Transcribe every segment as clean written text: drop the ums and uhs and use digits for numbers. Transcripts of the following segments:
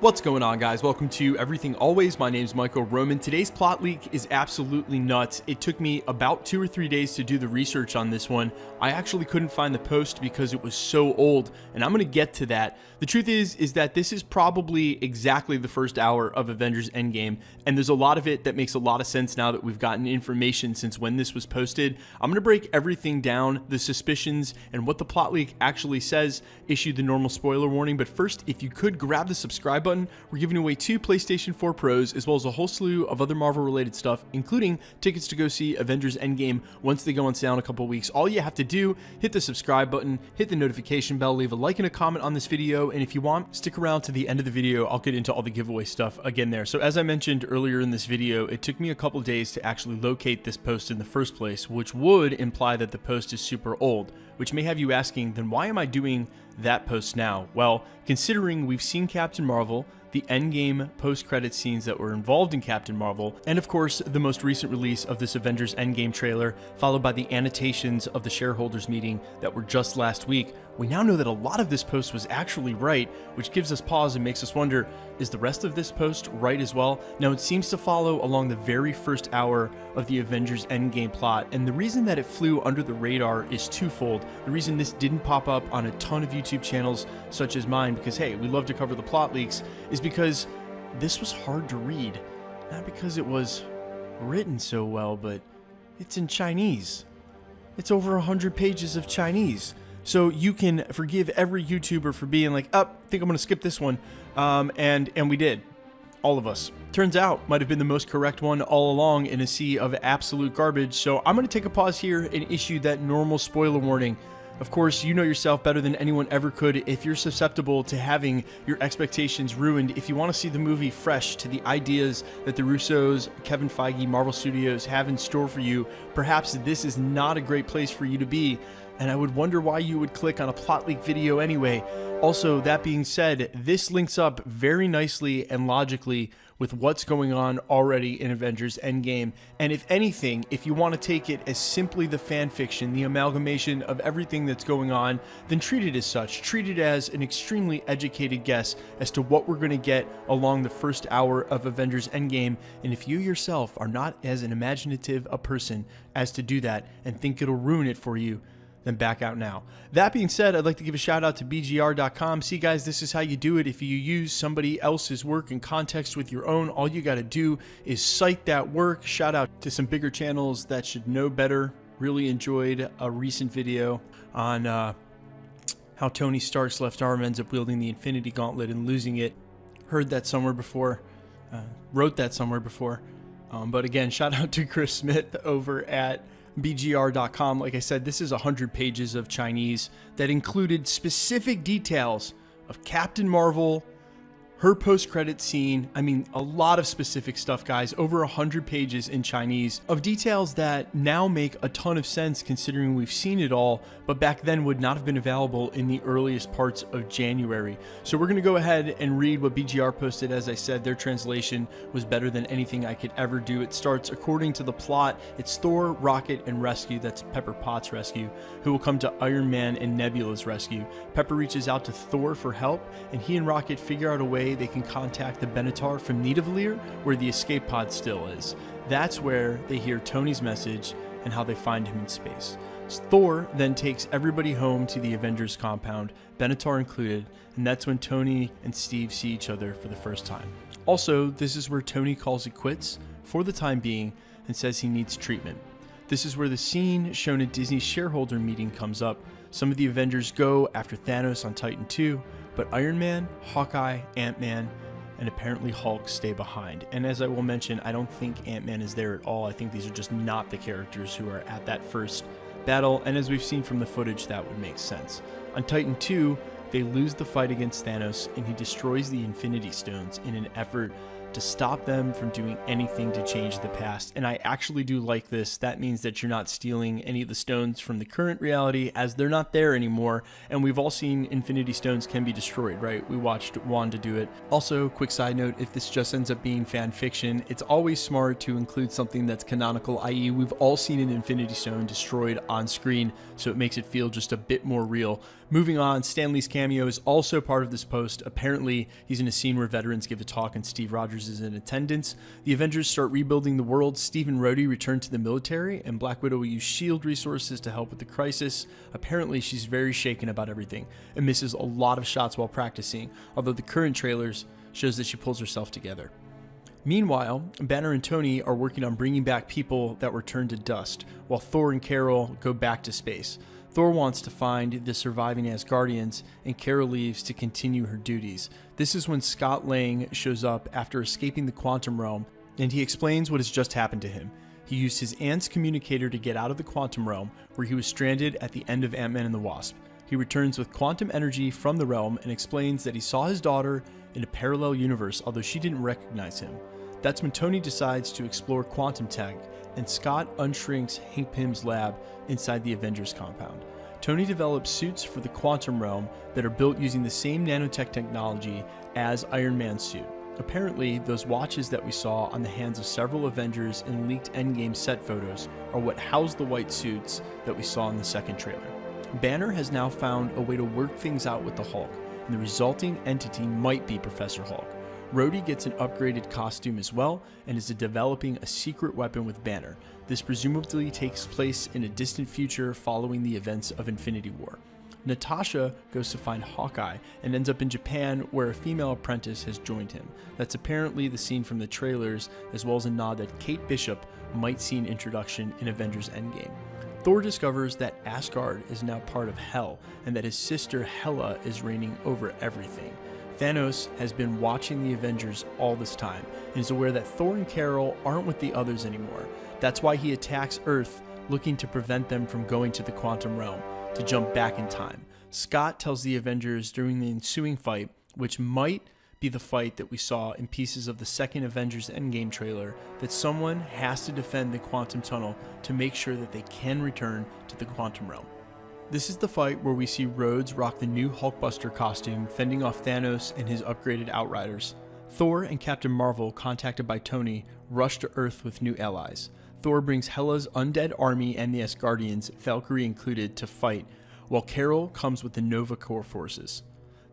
What's going on, guys? Welcome to Everything Always. My name's Michael Roman. Today's plot leak is absolutely nuts. It took me about 2 or 3 days to do the research on this one. I actually couldn't find the post because it was so old, and I'm going to get to that. The truth is that this is probably exactly the first hour of Avengers Endgame, and there's a lot of it that makes a lot of sense now that we've gotten information since when this was posted. I'm going to break everything down, the suspicions, and what the plot leak actually says, issue the normal spoiler warning. But first, if you could grab the subscribe button, we're giving away 2 PlayStation 4 Pros as well as a whole slew of other Marvel related stuff, including tickets to go see Avengers Endgame once they go on sale in a couple weeks. All you have to do, hit the subscribe button, hit the notification bell, leave a like and a comment on this video, and if you want, stick around to the end of the video. I'll get into all the giveaway stuff again there. So as I mentioned earlier in this video, it took me a couple days to actually locate this post in the first place, which would imply that the post is super old, which may have you asking, then why am I doing that post now? Well, considering we've seen Captain Marvel, the Endgame post-credit scenes that were involved in Captain Marvel, and of course the most recent release of this Avengers Endgame trailer, followed by the annotations of the shareholders meeting that were just last week, we now know that a lot of this post was actually right, which gives us pause and makes us wonder, is the rest of this post right as well? Now, it seems to follow along the very first hour of the Avengers Endgame plot, and the reason that it flew under the radar is twofold. The reason this didn't pop up on a ton of YouTube channels such as mine, because hey, we love to cover the plot leaks, is because this was hard to read. Not because it was written so well, but it's in Chinese. It's over 100 pages of Chinese. So you can forgive every YouTuber for being like, I think I'm going to skip this one. And we did. All of us. Turns out, might have been the most correct one all along in a sea of absolute garbage. So I'm going to take a pause here and issue that normal spoiler warning. Of course, you know yourself better than anyone ever could. If you're susceptible to having your expectations ruined, if you want to see the movie fresh to the ideas that the Russos, Kevin Feige, Marvel Studios have in store for you, perhaps this is not a great place for you to be. And I would wonder why you would click on a plot leak video anyway. Also, that being said, this links up very nicely and logically with what's going on already in Avengers Endgame. And if anything, if you want to take it as simply the fan fiction, the amalgamation of everything that's going on, then treat it as such. Treat it as an extremely educated guess as to what we're going to get along the first hour of Avengers Endgame. And if you yourself are not as an imaginative a person as to do that and think it'll ruin it for you, then back out now. That being said, I'd like to give a shout out to bgr.com. See, guys, this is how you do it. If you use somebody else's work in context with your own, all you got to do is cite that work. Shout out to some bigger channels that should know better. Really enjoyed a recent video on how Tony Stark's left arm ends up wielding the Infinity Gauntlet and losing it. Heard that somewhere before. Wrote that somewhere before. But again, shout out to Chris Smith over at bgr.com. Like I said, this is 100 pages of Chinese that included specific details of Captain Marvel, her post-credit scene. I mean, a lot of specific stuff, guys. Over 100 pages in Chinese of details that now make a ton of sense considering we've seen it all, but back then would not have been available in the earliest parts of January. So we're going to go ahead and read what BGR posted. As I said, their translation was better than anything I could ever do. It starts, according to the plot, it's Thor, Rocket, and Rescue, that's Pepper Potts' rescue, who will come to Iron Man and Nebula's rescue. Pepper reaches out to Thor for help, and he and Rocket figure out a way they can contact the Benatar from Nidavellir, where the escape pod still is. That's where they hear Tony's message and how they find him in space. Thor then takes everybody home to the Avengers compound, Benatar included, and that's when Tony and Steve see each other for the first time. Also, this is where Tony calls it quits for the time being and says he needs treatment. This is where the scene shown at Disney's shareholder meeting comes up. Some of the Avengers go after Thanos on Titan 2, but Iron Man, Hawkeye, Ant-Man, and apparently Hulk stay behind. And as I will mention, I don't think Ant-Man is there at all. I think these are just not the characters who are at that first battle, and as we've seen from the footage, that would make sense. On Titan 2, they lose the fight against Thanos, and he destroys the Infinity Stones in an effort to stop them from doing anything to change the past. And I actually do like this. That means that you're not stealing any of the stones from the current reality, as they're not there anymore. And we've all seen Infinity Stones can be destroyed, right? We watched Wanda do it. Also, quick side note, if this just ends up being fan fiction, it's always smart to include something that's canonical, i.e. we've all seen an Infinity Stone destroyed on screen, so it makes it feel just a bit more real. Moving on, Stan Lee's cameo is also part of this post. Apparently, he's in a scene where veterans give a talk and Steve Rogers is in attendance. The Avengers start rebuilding the world. Steve and Rhodey return to the military, and Black Widow will use S.H.I.E.L.D. resources to help with the crisis. Apparently, she's very shaken about everything and misses a lot of shots while practicing, although the current trailers shows that she pulls herself together. Meanwhile, Banner and Tony are working on bringing back people that were turned to dust, while Thor and Carol go back to space. Thor wants to find the surviving Asgardians, and Carol leaves to continue her duties. This is when Scott Lang shows up after escaping the quantum realm, and he explains what has just happened to him. He used his aunt's communicator to get out of the quantum realm, where he was stranded at the end of Ant-Man and the Wasp. He returns with quantum energy from the realm and explains that he saw his daughter in a parallel universe, although she didn't recognize him. That's when Tony decides to explore quantum tech, and Scott unshrinks Hank Pym's lab inside the Avengers compound. Tony develops suits for the quantum realm that are built using the same nanotech technology as Iron Man's suit. Apparently, those watches that we saw on the hands of several Avengers in leaked Endgame set photos are what house the white suits that we saw in the second trailer. Banner has now found a way to work things out with the Hulk, and the resulting entity might be Professor Hulk. Rhodey gets an upgraded costume as well, and is developing a secret weapon with Banner. This presumably takes place in a distant future following the events of Infinity War. Natasha goes to find Hawkeye and ends up in Japan, where a female apprentice has joined him. That's apparently the scene from the trailers, as well as a nod that Kate Bishop might see an introduction in Avengers Endgame. Thor discovers that Asgard is now part of Hell, and that his sister Hela is reigning over everything. Thanos has been watching the Avengers all this time, and is aware that Thor and Carol aren't with the others anymore. That's why he attacks Earth, looking to prevent them from going to the quantum realm, to jump back in time. Scott tells the Avengers during the ensuing fight, which might be the fight that we saw in pieces of the second Avengers Endgame trailer, that someone has to defend the quantum tunnel to make sure that they can return to the quantum realm. This is the fight where we see Rhodes rock the new Hulkbuster costume, fending off Thanos and his upgraded Outriders. Thor and Captain Marvel, contacted by Tony, rush to Earth with new allies. Thor brings Hela's undead army and the Asgardians, Valkyrie included, to fight, while Carol comes with the Nova Corps forces.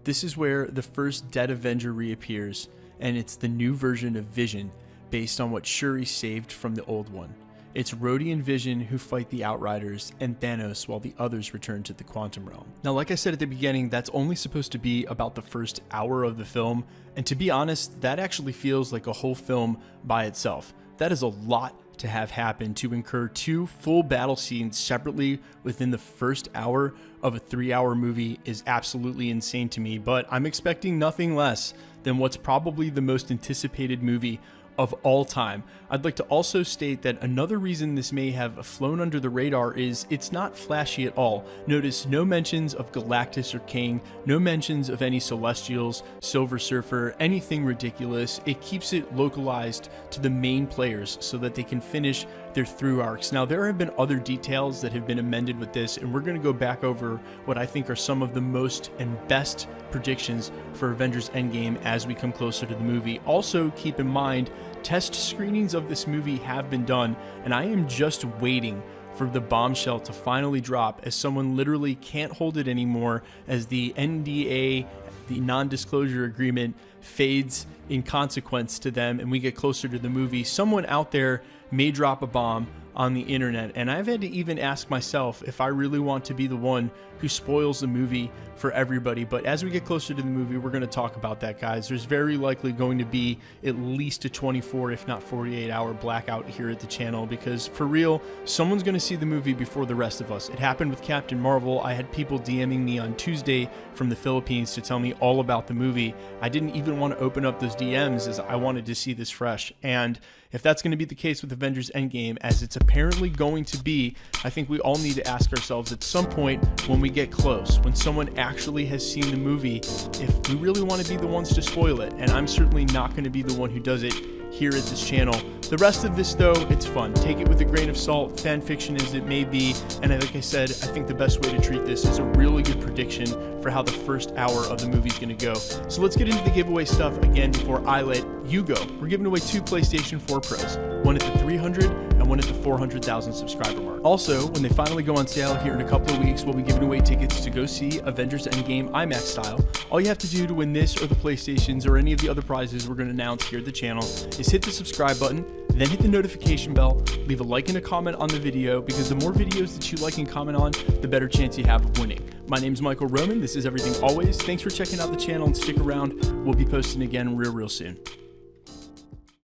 This is where the first dead Avenger reappears, and it's the new version of Vision, based on what Shuri saved from the old one. It's Rhodey and Vision who fight the Outriders and Thanos while the others return to the quantum realm. Now, like I said at the beginning, that's only supposed to be about the first hour of the film, and to be honest, that actually feels like a whole film by itself. That is a lot to have happen. To incur 2 full battle scenes separately within the first hour of a 3-hour movie is absolutely insane to me, but I'm expecting nothing less than what's probably the most anticipated movie of all time. I'd like to also state that another reason this may have flown under the radar is it's not flashy at all. Notice no mentions of Galactus or King, no mentions of any Celestials, Silver Surfer, anything ridiculous. It keeps it localized to the main players so that they can finish their through arcs. Now, there have been other details that have been amended with this, and we're going to go back over what I think are some of the most and best predictions for Avengers Endgame as we come closer to the movie. Also, keep in mind, test screenings of this movie have been done, and I am just waiting for the bombshell to finally drop, as someone literally can't hold it anymore as the NDA, the non-disclosure agreement, fades in consequence to them and we get closer to the movie. Someone out there may drop a bomb on the internet, and I've had to even ask myself if I really want to be the one who spoils the movie for everybody. But as we get closer to the movie, we're going to talk about that, guys. There's very likely going to be at least a 24, if not 48-hour blackout here at the channel, because for real, someone's going to see the movie before the rest of us. It happened with Captain Marvel. I had people DMing me on Tuesday from the Philippines to tell me all about the movie. I didn't even want to open up those DMs, as I wanted to see this fresh. And if that's going to be the case with Avengers Endgame, as it's apparently going to be, I think we all need to ask ourselves at some point when we get close, when someone actually has seen the movie, if we really want to be the ones to spoil it. And I'm certainly not going to be the one who does it here at this channel. The rest of this, though, it's fun. Take it with a grain of salt, fan fiction as it may be, and like I said, I think the best way to treat this is a really good prediction for how the first hour of the movie is going to go. So let's get into the giveaway stuff again before I let you go. We're giving away 2 PlayStation 4 Pros, one at the 300 and one at the 400,000 subscriber mark. Also, when they finally go on sale here in a couple of weeks, we'll be giving away tickets to go see Avengers Endgame IMAX style. All you have to do to win this or the PlayStations or any of the other prizes we're going to announce here at the channel is hit the subscribe button, then hit the notification bell, leave a like and a comment on the video, because the more videos that you like and comment on, the better chance you have of winning. My name's Michael Roman. This is Everything Always. Thanks for checking out the channel and stick around. We'll be posting again real soon.